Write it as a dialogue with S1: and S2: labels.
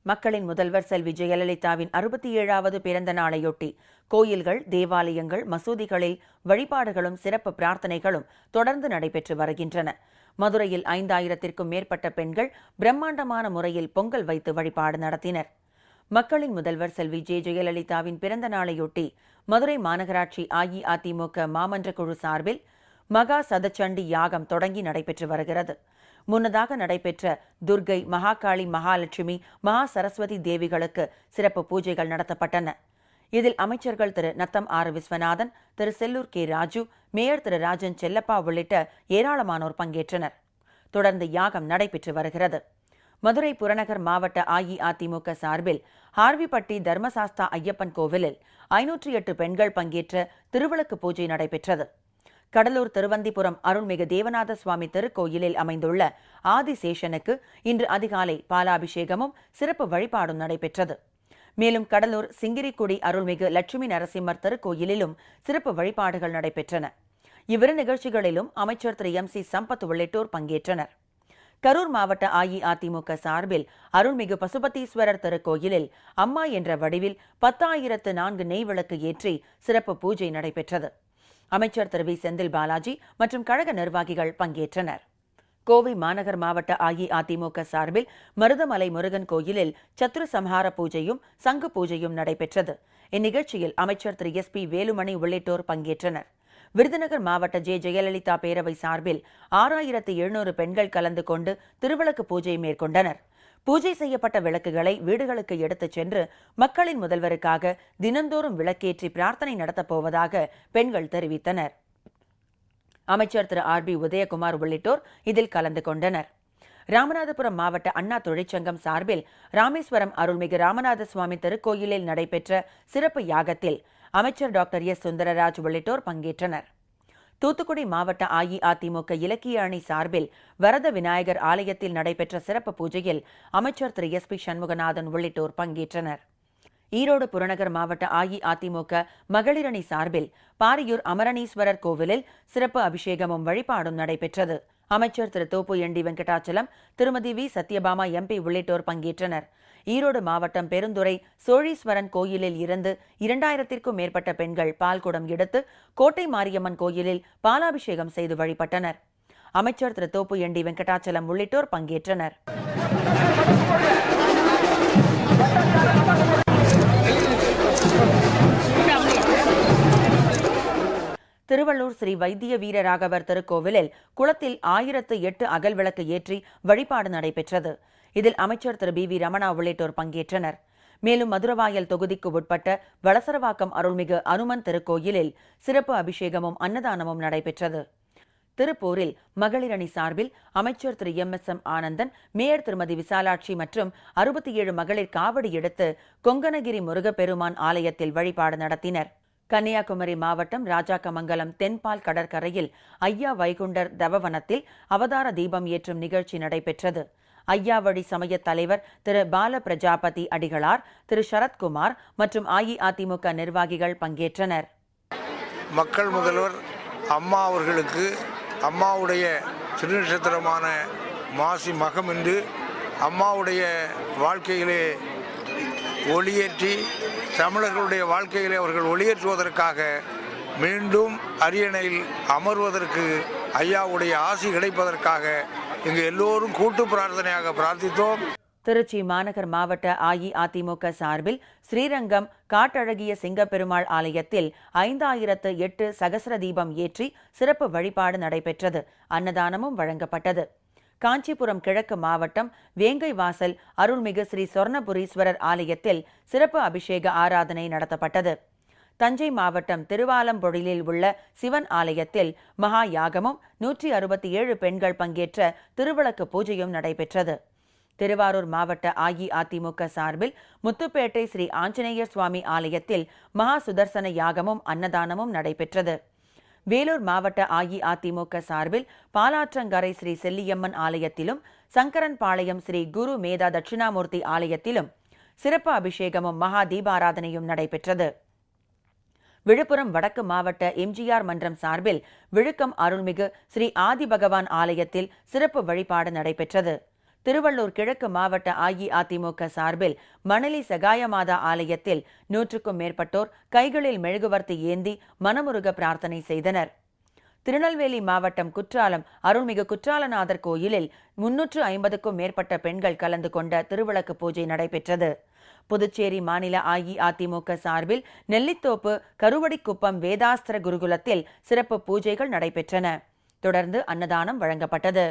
S1: மக்களின் முதல்வர் செல்வி ஜெயலலிதாவின் 67வது பிறந்த நாளையொட்டி கோயில்கள், தேவாலயங்கள், மசூதிகளில் வழிபாடுகளும் சிறப்பு பிரார்த்தனைகளும் தொடர்ந்து நடைபெற்று வருகின்றன. மதுரையில் 5000த்திற்கும் மேற்பட்ட பெண்கள் பிரம்மாண்டமான முறையில் பொங்கல் வைத்து வழிபாடு நடத்தினர். மக்களின் முதல்வர் செல்வி ஜெயலலிதாவின் பிறந்த நாளையொட்டி மதுரை மாநகராட்சி அஇஅதிமுக மாமன்ற குழு சார்பில் மகா சதச்சண்டி யாகம் தொடங்கி நடைபெற்று வருகிறது. முன்னதாக நடைபெற்ற துர்கை, மகாகாளி, மகாலட்சுமி, மகா சரஸ்வதி தேவிகளுக்கு சிறப்பு பூஜைகள் நடத்தப்பட்டன. இதில் அமைச்சர்கள் திரு நத்தம் ஆர் விஸ்வநாதன், திரு செல்லூர் கே ராஜு, மேயர் திரு ராஜன் செல்லப்பா உள்ளிட்ட ஏராளமானோர் பங்கேற்றனர். தொடர்ந்து யாகம் நடைபெற்று வருகிறது. மதுரை புறநகர் மாவட்ட அஇஅதிமுக சார்பில் ஹார்விப்பட்டி தர்மசாஸ்தா ஐயப்பன் கோவிலில் 508 பெண்கள் பங்கேற்ற திருவிளக்கு பூஜை நடைபெற்றது. கடலூர் திருவந்திபுரம் அருள்மிகு தேவநாத சுவாமி திருக்கோயிலில் அமைந்துள்ள ஆதிசேஷனுக்கு இன்று அதிகாலை பாலாபிஷேகமும் சிறப்பு வழிபாடும் நடைபெற்றது. மேலும் கடலூர் சிங்கிரிக்குடி அருள்மிகு லட்சுமி நரசிம்மர் திருக்கோயிலிலும் சிறப்பு வழிபாடுகள் நடைபெற்றன. இவ்விரு நிகழ்ச்சிகளிலும் அமைச்சர் திரு எம் சி சம்பத் உள்ளிட்டோர் பங்கேற்றனர். கரூர் மாவட்ட அஇஅதிமுக சார்பில் அருள்மிகு பசுபதீஸ்வரர் திருக்கோயிலில் அம்மா என்ற வடிவில் 10,004 நெய் விளக்கு ஏற்றி சிறப்பு பூஜை நடைபெற்றது. அமைச்சர் திரு வி செந்தில் பாலாஜி மற்றும் கழக நிர்வாகிகள் பங்கேற்றனர். கோவை மாநகர் மாவட்ட அஇஅதிமுக சார்பில் மருதமலை முருகன் கோயிலில் சத்ரு சம்ஹார பூஜையும் சங்கு பூஜையும் நடைபெற்றது. இந்நிகழ்ச்சியில் அமைச்சர் திரு எஸ் பி வேலுமணி உள்ளிட்டோர் பங்கேற்றனர். விருதுநகர் மாவட்ட ஜெயலலிதா பேரவை சார்பில் 6700 பெண்கள் கலந்து கொண்டு திருவிளக்கு பூஜை மேற்கொண்டனர். பூஜை செய்யப்பட்ட விளக்குகளை வீடுகளுக்கு எடுத்துச் சென்று மக்களின் முதல்வருக்காக தினந்தோறும் விளக்கேற்றி பிரார்த்தனை நடத்தப் போவதாக பெண்கள் தெரிவித்தனர். அமைச்சர் திரு ஆர் பி உதயகுமார் உள்ளிட்டோர் இதில் கலந்து கொண்டனர். ராமநாதபுரம் மாவட்ட அண்ணா தொழிற்சங்கம் சார்பில் ராமேஸ்வரம் அருள்மிகு ராமநாத சுவாமி திருக்கோயிலில் நடைபெற்ற சிறப்பு யாகத்தில் அமைச்சர் டாக்டர் எஸ் சுந்தரராஜ் உள்ளிட்டோர் பங்கேற்றனர். தூத்துக்குடி மாவட்ட அஇஅதிமுக இலக்கிய அணி சார்பில் வரத விநாயகர் ஆலயத்தில் நடைபெற்ற சிறப்பு பூஜையில் அமைச்சர் திரு எஸ் பி சண்முகநாதன் உள்ளிட்டோர் பங்கேற்றனர். ஈரோடு புறநகர் மாவட்ட அஇஅதிமுக மகளிர் அணி சார்பில் பாரியூர் அமரணீஸ்வரர் கோவிலில் சிறப்பு அபிஷேகமும் வழிபாடும் நடைபெற்றது. அமைச்சர் திரு தோப்பு என் டி வெங்கடாச்சலம், திருமதி வி சத்யபாமா எம்பி உள்ளிட்டோர் பங்கேற்றனர். ஈரோடு மாவட்டம் பெருந்துறை சோழீஸ்வரன் கோயிலில் இருந்து 2000த்திற்கும் மேற்பட்ட பெண்கள் பால்குடம் எடுத்து கோட்டை மாரியம்மன் கோயிலில் பாலாபிஷேகம் செய்து வழிபட்டனர். அமைச்சர் திரு தோப்பு என் டி வெங்கடாச்சலம் உள்ளிட்டோர் பங்கேற்றனர். திருவள்ளூர் ஸ்ரீ வைத்திய வீரராகவர் திருக்கோவிலில் குளத்தில் 1008 அகல் விளக்கு ஏற்றி வழிபாடு நடைபெற்றது. இதில் அமைச்சர் திரு பி வி ரமணா உள்ளிட்டோர் பங்கேற்றனர். மேலும் மதுரவாயல் தொகுதிக்கு உட்பட்ட வளசரவாக்கம் அருள்மிகு அனுமன் திருக்கோயிலில் சிறப்பு அபிஷேகமும் அன்னதானமும் நடைபெற்றது. திருப்பூரில் மகளிர் அணி சார்பில் அமைச்சர் Thiru M S M Anandan, mayor Thirumathi Visalakshi மற்றும் 67 மகளிர் காவடி எடுத்து கொங்கணகிரி முருகப்பெருமான் ஆலயத்தில் வழிபாடு நடத்தினர். கன்னியாகுமரி மாவட்டம் ராஜாக்கமங்கலம் தென்பால் கடற்கரையில் ஐயா வைகுண்டர் தவவனத்தில் அவதார தீபம் ஏற்றும் நிகழ்ச்சி நடைபெற்றது. ஐயாவழி சமய தலைவர் திரு பால பிரஜாபதி அடிகளார், திரு சரத்குமார் மற்றும் அஇஅதிமுக நிர்வாகிகள் பங்கேற்றனர்.
S2: மக்கள் முதல்வர் அம்மா அவர்களுக்கு அம்மாவுடைய திருநட்சத்திரமான மாசி மகம் என்று அம்மாவுடைய வாழ்க்கையிலே ஒளியேற்றி தமிழர்களுடைய வாழ்க்கையிலே அவர்கள் ஒளியேற்றுவதற்காக மீண்டும் அரியணையில் அமர்வதற்கு ஐயாவுடைய ஆசி கிடைப்பதற்காக இங்கு எல்லோரும் கூட்டு பிரார்த்தனையாக பிரார்த்தித்தோம்.
S1: திருச்சி மாநகர் மாவட்ட அஇஅதிமுக சார்பில் ஸ்ரீரங்கம் காட்டழகிய சிங்கப்பெருமாள் ஆலயத்தில் 5008 சகஸ்ர தீபம் ஏற்றி சிறப்பு வழிபாடு நடைபெற்றது. அன்னதானமும் வழங்கப்பட்டது. காஞ்சிபுரம் கிழக்கு மாவட்டம் வேங்கை வாசல் அருள்மிகு ஸ்ரீ சொர்ணபுரீஸ்வரர் ஆலயத்தில் சிறப்பு அபிஷேக ஆராதனை நடத்தப்பட்டது. தஞ்சை மாவட்டம் திருவாலம்பொழிலில் உள்ள சிவன் ஆலயத்தில் மகா யாகமும் 167 பெண்கள் பங்கேற்ற திருவிளக்கு பூஜையும் நடைபெற்றது. திருவாரூர் மாவட்ட அஇஅதிமுக சார்பில் முத்துப்பேட்டை ஸ்ரீ ஆஞ்சநேயர் சுவாமி ஆலயத்தில் மகா சுதர்சன யாகமும் அன்னதானமும் நடைபெற்றது. வேலூர் மாவட்ட அஇஅதிமுக சார்பில் பாலாற்றங்கரை ஸ்ரீ செல்லியம்மன் ஆலயத்திலும் சங்கரன்பாளையம் ஸ்ரீ குரு மேதா தட்சிணாமூர்த்தி ஆலயத்திலும் சிறப்பு அபிஷேகமும் மகா தீபாராதனையும் நடைபெற்றது. விழுப்புரம் வடக்கு மாவட்ட எம்ஜிஆர் மன்றம் சார்பில் விழுக்கம் அருள்மிகு ஸ்ரீ ஆதிபகவான் ஆலயத்தில் சிறப்பு வழிபாடு நடைபெற்றது. திருவள்ளூர் கிழக்கு மாவட்ட அஇஅதிமுக சார்பில் மணலி சகாயமாதா ஆலயத்தில் 100க்கும் மேற்பட்டோர் கைகளில் மெழுகுவர்த்தி ஏந்தி மனமுருக பிரார்த்தனை செய்தனர். திருநெல்வேலி மாவட்டம் குற்றாலம் அருள்மிகு குற்றாலநாதர் கோயிலில் 350க்கும் மேற்பட்ட பெண்கள் கலந்து கொண்ட திருவிளக்கு பூஜை நடைபெற்றது. புதுச்சேரி மாநில அஇஅதிமுக சார்பில் நெல்லித்தோப்பு கருவடிக்குப்பம் வேதாஸ்திர குருகுலத்தில் சிறப்பு பூஜைகள் நடைபெற்றன. தொடர்ந்து அன்னதானம் வழங்கப்பட்டது.